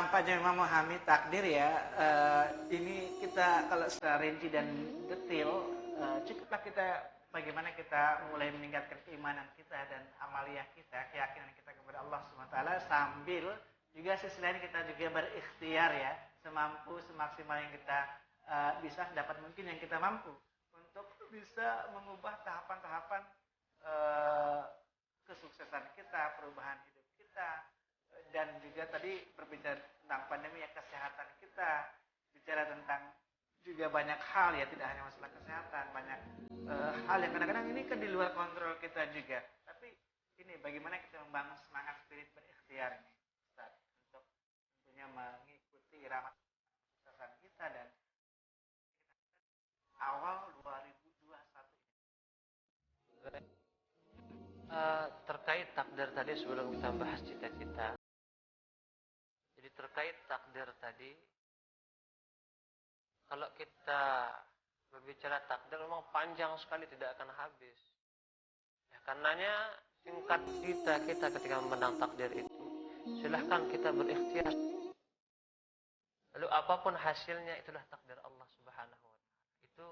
panjang memang memahami takdir ya, ini kita kalau secara rinci dan detail, cukuplah kita bagaimana kita mulai meningkatkan keimanan kita dan amaliyah kita, keyakinan kita kepada Allah SWT, sambil juga sisi lain kita juga berikhtiar ya, semampu semaksimal yang kita bisa, dapat mungkin yang kita mampu untuk bisa mengubah tahapan-tahapan kesuksesan kita, perubahan hidup kita. Dan juga tadi berbicara tentang pandemi ya, kesehatan kita, bicara tentang juga banyak hal ya, tidak hanya masalah kesehatan, banyak hal yang kadang-kadang ini kan di luar kontrol kita juga. Tapi ini bagaimana kita membangun semangat spirit berikhtiar ini, Ustaz, untuk tentunya mengikuti irama kesuksesan kita dan awal 2021 ini. Terkait takdir tadi, sebelum kita bahas cita-cita, jadi terkait takdir tadi, kalau kita berbicara takdir memang panjang sekali, tidak akan habis ya, karenanya singkat kita ketika memandang takdir itu, silahkan kita berikhtiar, lalu apapun hasilnya itulah takdir Allah Subhanahu wa Ta'ala. Itu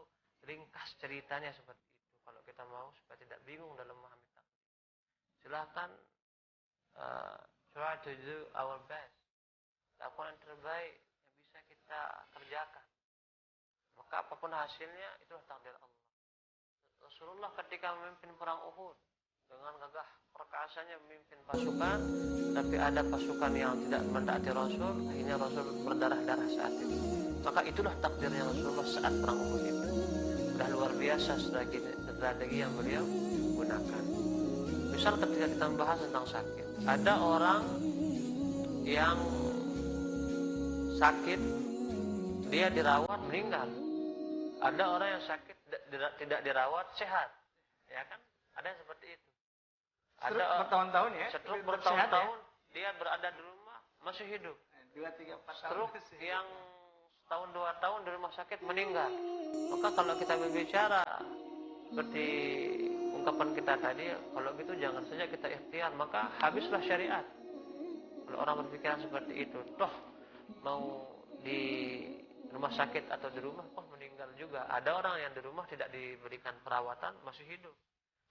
ringkas ceritanya seperti itu. Kalau kita mau supaya tidak bingung dalam memahami takdir, silahkan try to do our best, lakukan yang terbaik yang bisa kita kerjakan, maka apapun hasilnya itulah takdir Allah. Rasulullah ketika memimpin perang Uhud dengan gagah perkasanya memimpin pasukan, tapi ada pasukan yang tidak mentaati Rasul, akhirnya Rasul berdarah-darah saat itu. Maka itulah takdirnya Rasulullah saat perang Uhud itu. Sudah luar biasa strategi yang beliau gunakan. Misal ketika kita membahas tentang sakit, ada orang yang sakit, dia dirawat meninggal. Ada orang yang sakit tidak dirawat sehat, ya kan? Ada yang seperti itu. Ada bertahun-tahun ya? Stroke bertahun-tahun, ya? Dia berada di rumah masih hidup. 2, 3, 4 tahun. Stroke yang setahun 2 tahun di rumah sakit meninggal. Maka kalau kita berbicara seperti ungkapan kita tadi, kalau gitu jangan saja kita ikhtiar, maka habislah syariat. Kalau orang berpikiran seperti itu, toh mau di rumah sakit atau di rumah, toh meninggal juga. Ada orang yang di rumah tidak diberikan perawatan, masih hidup.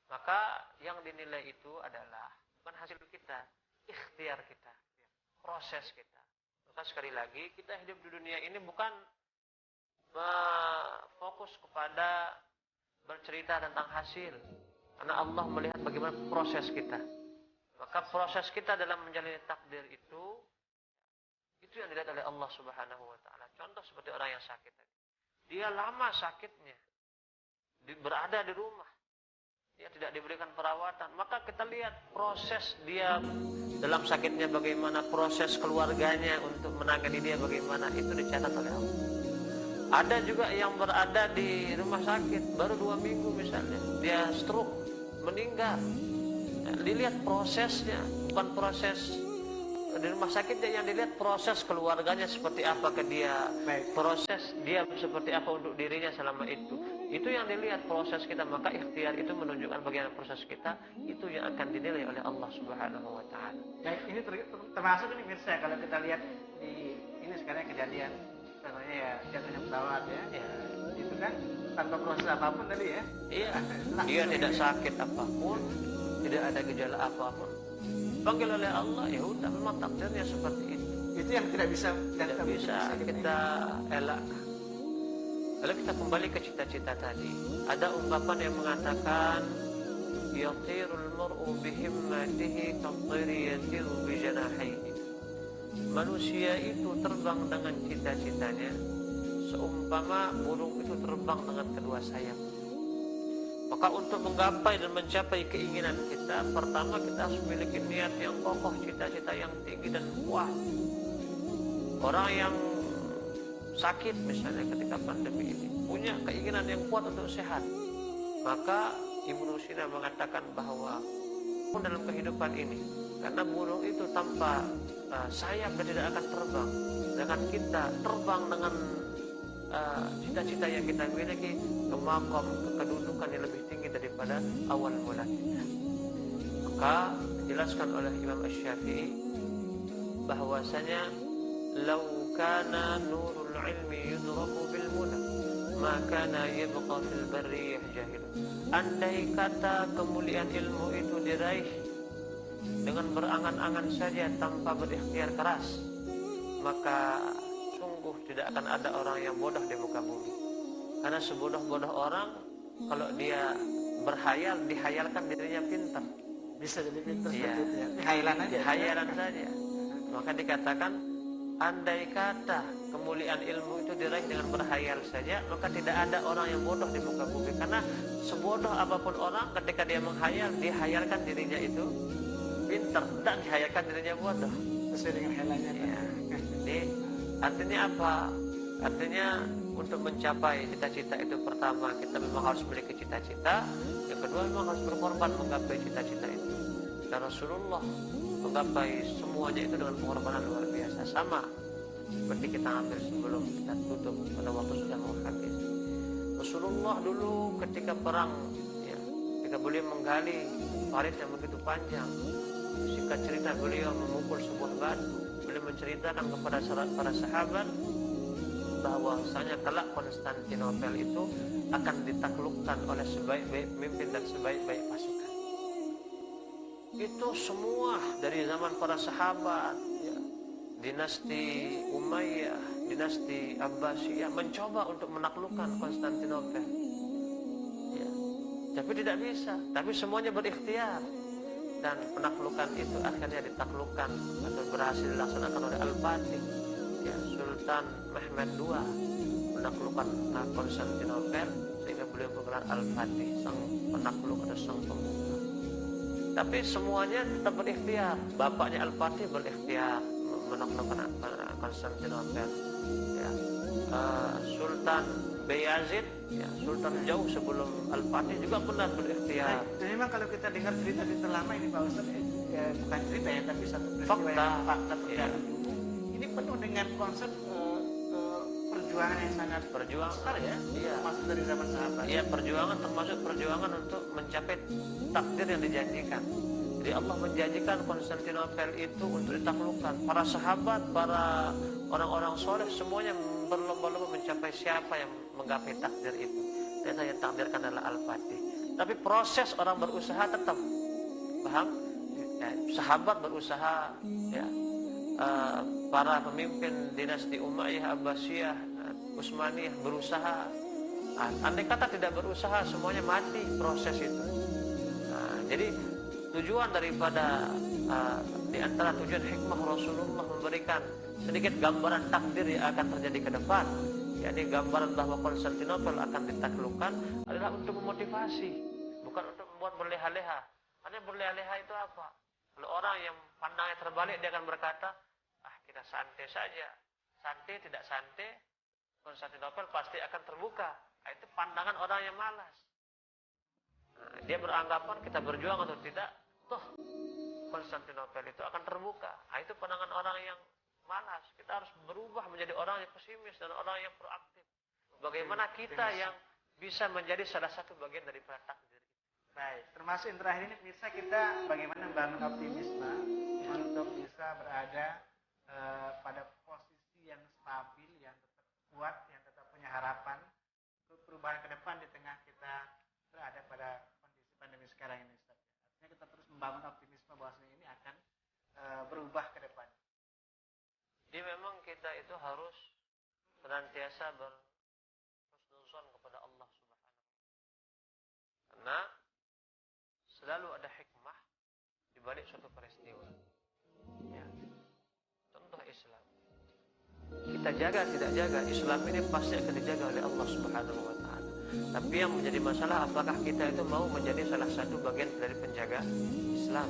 Maka yang dinilai itu adalah bukan hasil kita, ikhtiar kita, proses kita. Maka sekali lagi, kita hidup di dunia ini bukan fokus kepada bercerita tentang hasil, karena Allah melihat bagaimana proses kita. Maka proses kita dalam menjalani takdir itu yang dilihat oleh Allah Subhanahu wa Ta'ala. Contoh seperti orang yang sakit tadi, dia lama sakitnya, berada di rumah, dia tidak diberikan perawatan, maka kita lihat proses dia dalam sakitnya bagaimana, proses keluarganya untuk menangani dia bagaimana, itu dicatat oleh Allah. Ada juga yang berada di rumah sakit baru 2 minggu misalnya, dia stroke, meninggal. Dilihat prosesnya, bukan proses di rumah sakit, yang dilihat proses keluarganya seperti apa ke dia, proses dia seperti apa untuk dirinya selama itu. Itu yang dilihat proses kita. Maka ikhtiar itu menunjukkan bagaimana proses kita, itu yang akan dinilai oleh Allah Subhanahu wa Ta'ala. Baik, ini termasuk ini Mirsa, kalau kita lihat di ini sekarang kejadian contohnya ya jatuhnya pesawat ya. Itu kan tanpa proses apapun tadi ya. Iya. Dia tidak sakit apapun, tidak ada gejala apapun, panggil oleh Allah, ya udah, memang takdirnya seperti itu. Itu yang tidak bisa kita elakkan. Lalu kita kembali ke cita-cita tadi. Ada ungkapan yang mengatakan, yatirul mar'u bihimmatihi kattiri yatiru bijanahihi. Manusia itu terbang dengan cita-citanya seumpama burung itu terbang dengan kedua sayap. Maka untuk menggapai dan mencapai keinginan kita, pertama kita harus memiliki niat yang kokoh, cita-cita yang tinggi dan kuat. Orang yang sakit misalnya ketika pandemi ini punya keinginan yang kuat untuk sehat, maka Ibnu Sina mengatakan bahwa pun dalam kehidupan ini, karena burung itu tanpa sayap dan tidak akan terbang, dengan kita terbang dengan cita-cita yang kita miliki ke makom, ke kedudukan yang lebih tinggi daripada awal mula kita. Maka dijelaskan oleh Imam Asy-Syafi'i bahwasanya law kana nurul ilmi yudraku bil muna ma kana yabqa fil barriyah jahil. Andai kata kemuliaan ilmu itu diraih dengan berangan-angan saja tanpa berikhtiar keras, maka sungguh tidak akan ada orang yang bodoh di muka bumi. Karena sebodoh-bodoh orang, kalau dia berhayal, dihayalkan dirinya pintar. Bisa jadi pintar Iya. seperti itu ya. Hayalan aja. Hayalan saja. Maka dikatakan, andai kata kemuliaan ilmu itu diraih dengan berhayal saja, maka tidak ada orang yang bodoh di muka bumi. Karena sebodoh apapun orang, ketika dia menghayal, dihayalkan dirinya itu pintar dan dihayalkan dirinya bodoh. Sesuai dengan hayalannya. Ya. Jadi artinya apa? Artinya untuk mencapai cita-cita itu, pertama kita memang harus memiliki cita-cita, yang kedua memang harus berkorban menggapai cita-cita itu. Dan Rasulullah menggapai semuanya itu dengan pengorbanan luar biasa. Sama seperti kita ambil sebelum kita tutup pada waktu sudah mau habis. Rasulullah dulu ketika perang, ya, ketika beliau menggali parit yang begitu panjang, singkat cerita beliau memukul sebuah batu. Beliau menceritakan kepada para sahabat bahwasanya kelak Konstantinopel itu akan ditaklukkan oleh sebaik-baik pemimpin dan sebaik-baik pasukan. Itu semua dari zaman para sahabat, ya, dinasti Umayyah, dinasti Abbasiyah mencoba untuk menaklukkan Konstantinopel, ya, tapi tidak bisa. Tapi semuanya berikhtiar, dan penaklukan itu akhirnya ditaklukkan atau berhasil dilaksanakan oleh Al-Fatih, ya, Sultan Mehmed II menaklukkan Konstantinopel, sehingga beliau bergelar Al-Fatih, sang penakluk atau sang pembuka. Tapi semuanya tetap berikhtiar. Bapaknya Al-Fatih berikhtiar menaklukkan Konstantinopel, ya. Sultan Bayazid, ya, Sultan jauh sebelum Al-Fatih juga pernah berikhtiar. Jadi memang kalau kita dengar cerita-cerita lama ini Pak Ustaz, ya, bukan cerita ya, tapi satu peristiwa Fakta. yang fakta Ya. Ini penuh dengan konsep perjuangan yang sangat besar ya, Iya. termasuk dari zaman sahabat. Ya, perjuangan termasuk perjuangan untuk mencapai takdir yang dijanjikan. Jadi Allah menjanjikan Konstantinopel itu untuk ditaklukkan. Para sahabat, para orang-orang soleh semuanya berlomba-lomba mencapai siapa yang menggapai takdir itu. Dan yang takdirkan adalah Al-Fatih. Tapi proses orang berusaha tetap, paham? Ya, sahabat berusaha, ya. Para pemimpin dinasti Umayyah, Abbasiyah, Utsmaniyah berusaha. Andai kata tidak berusaha, semuanya mati proses itu. Jadi tujuan daripada di antara tujuan hikmah Rasulullah memberikan sedikit gambaran takdir yang akan terjadi ke depan, yakni gambaran bahwa Konstantinopel akan ditaklukkan, adalah untuk memotivasi, bukan untuk membuat berleha-leha. Karena berleha-leha itu apa? Kalau orang yang pandangnya terbalik, dia akan berkata, kita santai saja. Santai tidak santai, Konstantinopel pasti akan terbuka. Itu pandangan orang yang malas. Dia beranggapan kita berjuang atau tidak, toh Konstantinopel itu akan terbuka. Itu pandangan orang yang malas. Kita harus berubah menjadi orang yang pesimis dan orang yang proaktif. Bagaimana kita yang bisa menjadi salah satu bagian daripada takdir. Baik, termasuk yang terakhir ini bisa kita bagaimana membangun optimisme untuk bisa berada pada posisi yang stabil, yang tetap kuat, yang tetap punya harapan untuk perubahan ke depan di tengah kita berada pada kondisi pandemi sekarang ini. Artinya kita terus membangun optimisme bahwa ini akan berubah ke depan. Jadi memang kita itu harus senantiasa berhusnuzon kepada Allah Subhanahu wa Ta'ala. Karena selalu ada hikmah di balik suatu peristiwa. Ya. Contoh Islam. Kita jaga tidak jaga, Islam ini pasti akan dijaga oleh Allah Subhanahu wa Ta'ala. Tapi yang menjadi masalah, apakah kita itu mau menjadi salah satu bagian dari penjaga Islam?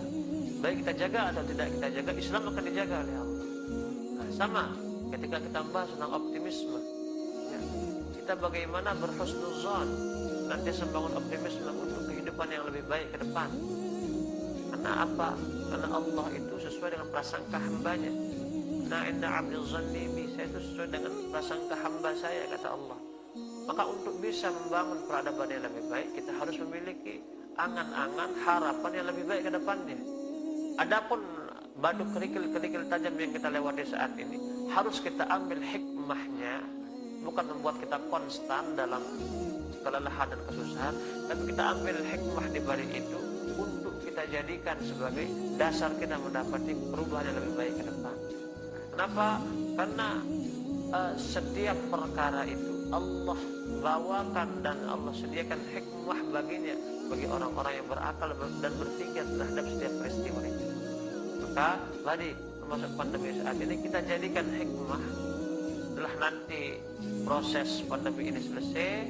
Baik kita jaga atau tidak kita jaga, Islam akan dijaga oleh Allah. Sama ketika kita bahas tentang optimisme, ya, kita bagaimana berhusnuzon, nanti membangun optimisme untuk kehidupan yang lebih baik ke depan. Karena apa? Karena Allah itu sesuai dengan prasangka hambanya. Nah, inna abdi zanni bi, saya itu sesuai dengan prasangka hamba saya, kata Allah. Maka untuk bisa membangun peradaban yang lebih baik, kita harus memiliki angan-angan, harapan yang lebih baik ke depannya. Adapun batu kerikil-kerikil tajam yang kita lewati saat ini, harus kita ambil hikmahnya, bukan membuat kita konstan dalam kelelahan dan kesusahan, tapi kita ambil hikmah di balik itu untuk kita jadikan sebagai dasar kita mendapati perubahan yang lebih baik ke depan. Kenapa? Karena setiap perkara itu Allah bawakan dan Allah sediakan hikmah baginya, bagi orang-orang yang berakal dan berpikir terhadap setiap peristiwa itu. Maka tadi termasuk pandemi saat ini kita jadikan hikmah. Setelah nanti proses pandemi ini selesai,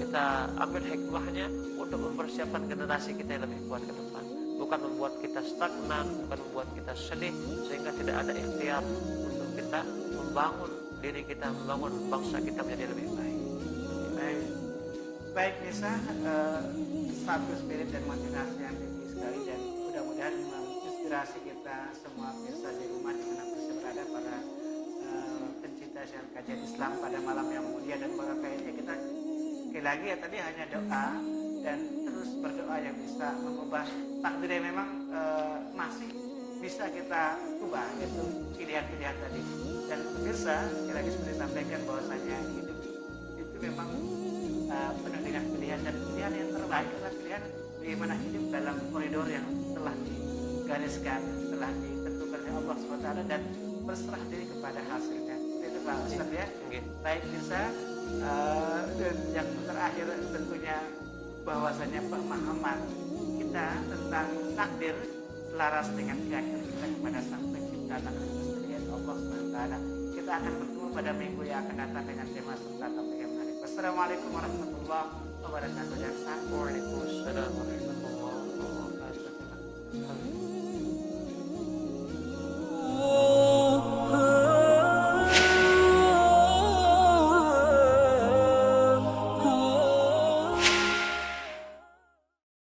kita ambil hikmahnya untuk mempersiapkan generasi kita yang lebih kuat ke depan. Bukan membuat kita stagnan, bukan membuat kita sedih sehingga tidak ada ikhtiar untuk kita membangun diri kita, membangun bangsa kita menjadi lebih baik. Baik Nisa, satu spirit dan motivasi yang tinggi sekali, dan mudah-mudahan menginspirasi kita semua bisa di rumah dimanapun berada, para pencinta dan kajian Islam pada malam yang mulia dan barakah ini. Kita sekali lagi ya, tadi hanya doa dan terus berdoa yang bisa mengubah takdir yang memang masih bisa kita ubah, yaitu pilihan-pilihan tadi. Dan pemirsa, sekali lagi seperti disampaikan bahwasanya hidup itu memang penuh dengan pilihan, dan pilihan yang terbaik adalah pilihan bagaimana hidup dalam koridor yang telah digariskan, telah ditentukan oleh Allah SWT, dan berserah diri kepada hasilnya. Itu Pak Ustaz ya. Baik bisa, dan yang terakhir tentunya bahwasanya pemahaman kita tentang takdir selaras dengan keyakinan kita kepada Sang Pencipta dan Kesediaan Allah SWT. Kita akan bertemu pada minggu yang akan datang dengan tema serta topik yang menarik. Wassalamualaikum warahmatullahi wabarakatuh.